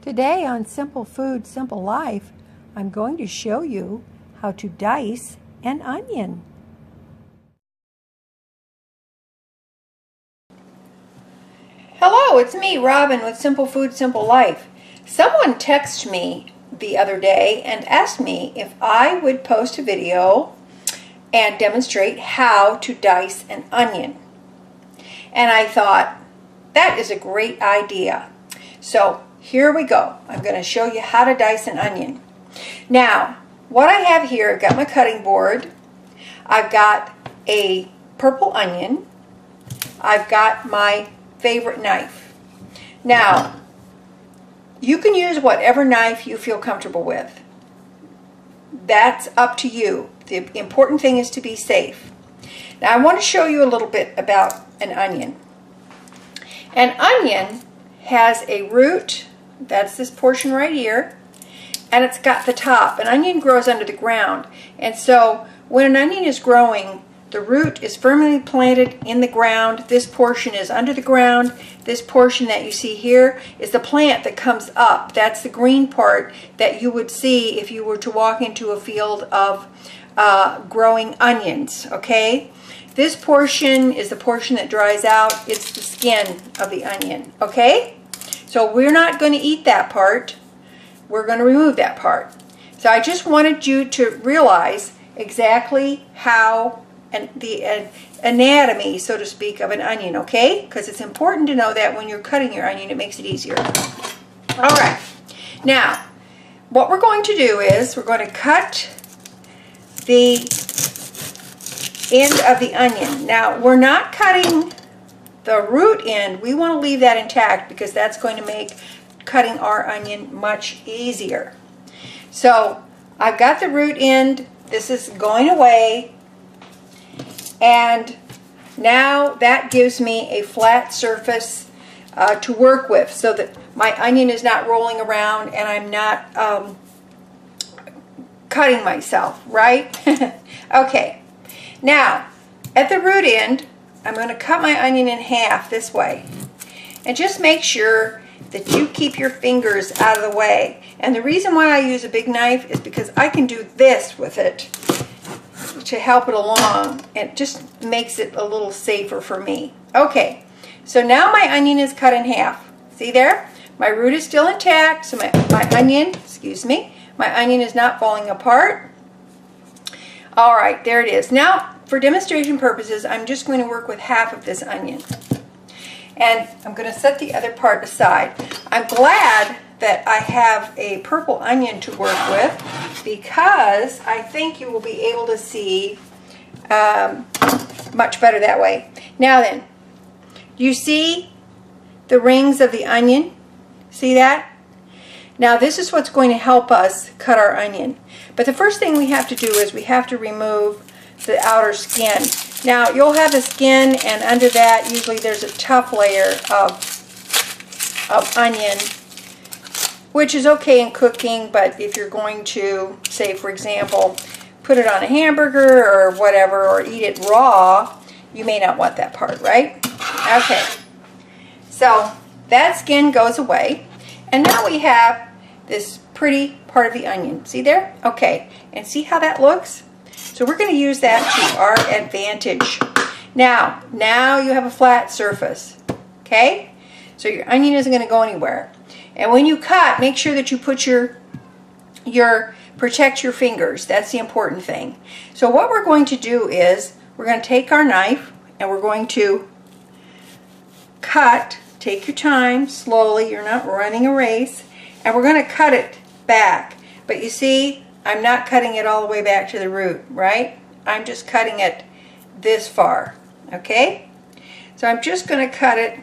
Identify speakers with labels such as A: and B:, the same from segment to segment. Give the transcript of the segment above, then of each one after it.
A: Today on Simple Food, Simple Life, I'm going to show you how to dice an onion. Hello, it's me, Robin, with Simple Food, Simple Life. Someone texted me the other day and asked me if I would post a video and demonstrate how to dice an onion. And I thought, that is a great idea. So here we go. I'm going to show you how to dice an onion. Now, what I have here, I've got my cutting board. I've got a purple onion. I've got my favorite knife. Now, you can use whatever knife you feel comfortable with. That's up to you. The important thing is to be safe. Now, I want to show you a little bit about an onion. An onion has a root, that's this portion right here, and it's got the top. An onion grows under the ground, and so when an onion is growing, the root is firmly planted in the ground. This portion is under the ground. This portion that you see here is the plant that comes up. That's the green part that you would see if you were to walk into a field of growing onions, okay? This portion is the portion that dries out. It's the skin of the onion, okay? So we're not going to eat that part. We're going to remove that part. So I just wanted you to realize exactly how the anatomy, so to speak, of an onion, okay? Because it's important to know that when you're cutting your onion, it makes it easier. All right. Now, what we're going to do is we're going to cut the end of the onion. Now, we're not cutting the root end. We want to leave that intact because that's going to make cutting our onion much easier. So I've got the root end. This is going away, and now that gives me a flat surface to work with so that my onion is not rolling around and I'm not cutting myself, right? Okay, now at the root end I'm going to cut my onion in half this way, and just make sure that you keep your fingers out of the way. And the reason why I use a big knife is because I can do this with it to help it along. It just makes it a little safer for me. Okay, so now my onion is cut in half. See there? My root is still intact, so my onion, my onion is not falling apart. All right, there it is. Now, for demonstration purposes, I'm just going to work with half of this onion. And I'm going to set the other part aside. I'm glad that I have a purple onion to work with because I think you will be able to see much better that way. Now then, do you see the rings of the onion? See that? Now this is what's going to help us cut our onion. But the first thing we have to do is we have to remove the outer skin. Now you'll have the skin, and under that usually there's a tough layer of onion, which is okay in cooking, but if you're going to, say for example, put it on a hamburger or whatever, or eat it raw, you may not want that part, right? Okay, so that skin goes away, and now we have this pretty part of the onion. See there? Okay, and see how that looks? So we're going to use that to our advantage. Now you have a flat surface, okay? So your onion isn't going to go anywhere. And when you cut, make sure that you put protect your fingers. That's the important thing. So what we're going to do is we're going to take our knife and we're going to cut. Take your time, slowly. You're not running a race. And we're going to cut it back. But you see, I'm not cutting it all the way back to the root, right? I'm just cutting it this far, okay? So I'm just going to cut it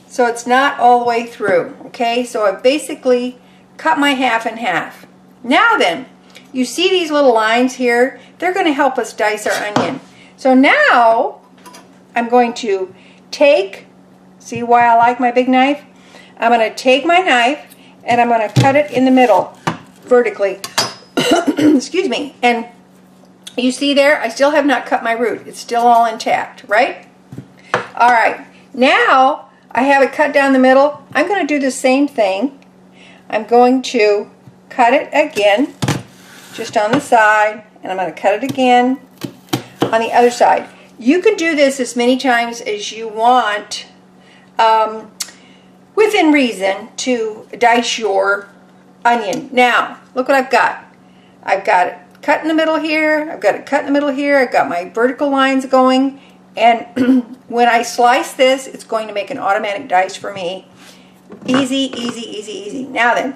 A: so it's not all the way through, okay? So I've basically cut my half in half. Now then, you see these little lines here? They're going to help us dice our onion. So now I'm going to take, see why I like my big knife? I'm going to take my knife and I'm going to cut it in the middle, vertically. Excuse me. And you see there, I still have not cut my root. It's still all intact, right? All right. Now I have it cut down the middle. I'm going to do the same thing I'm going to cut it again, just on the side, and I'm going to cut it again on the other side. You can do this as many times as you want, within reason, to dice your onion. Now, look what I've got. I've got it cut in the middle here, I've got it cut in the middle here, I've got my vertical lines going, and when I slice this, it's going to make an automatic dice for me. Easy, easy, easy, easy. Now then,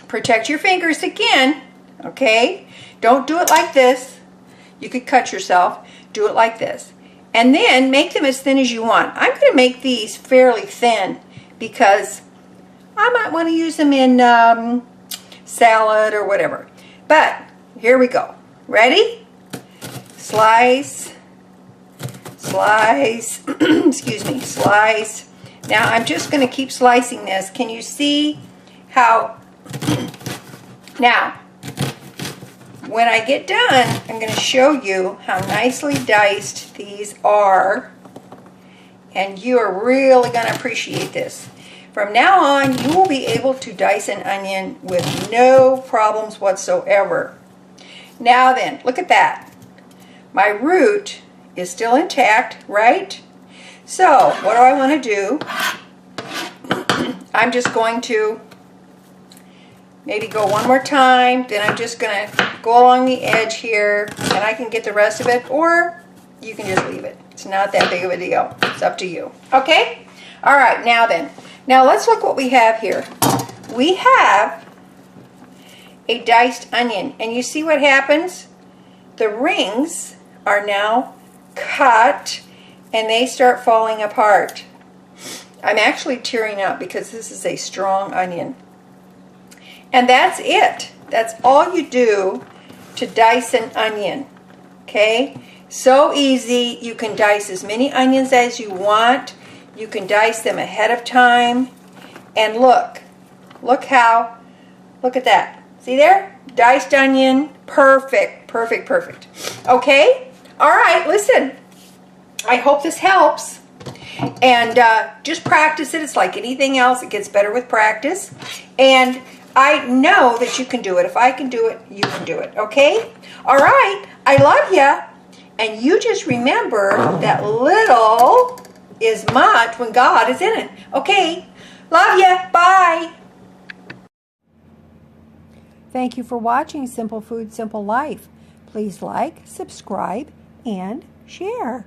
A: protect your fingers again, okay? Don't do it like this. You could cut yourself. Do it like this. And then make them as thin as you want. I'm going to make these fairly thin because I might want to use them in salad or whatever. But here we go. Ready? Slice, slice, excuse me, slice. Now I'm just going to keep slicing this. Can you see how? Now, when I get done, I'm going to show you how nicely diced these are, and you are really going to appreciate this. From now on, you will be able to dice an onion with no problems whatsoever. Now then, look at that. My root is still intact, right? So, what do I want to do? I'm just going to maybe go one more time, then I'm just going to go along the edge here, and I can get the rest of it, or you can just leave it. It's not that big of a deal. It's up to you. Okay? All right, now then. Now let's look what we have here. We have a diced onion, and you see what happens? The rings are now cut, and they start falling apart. I'm actually tearing up because this is a strong onion. And that's it. That's all you do to dice an onion. Okay? So easy. You can dice as many onions as you want. You can dice them ahead of time. And look. Look how. Look at that. See there? Diced onion. Perfect. Perfect. Perfect. Okay? All right. Listen. I hope this helps. And just practice it. It's like anything else. It gets better with practice. And I know that you can do it. If I can do it, you can do it. Okay? All right. I love you. And you just remember that little is much when God is in it. Okay? Love you. Bye. Thank you for watching Simple Food, Simple Life. Please like, subscribe, and share.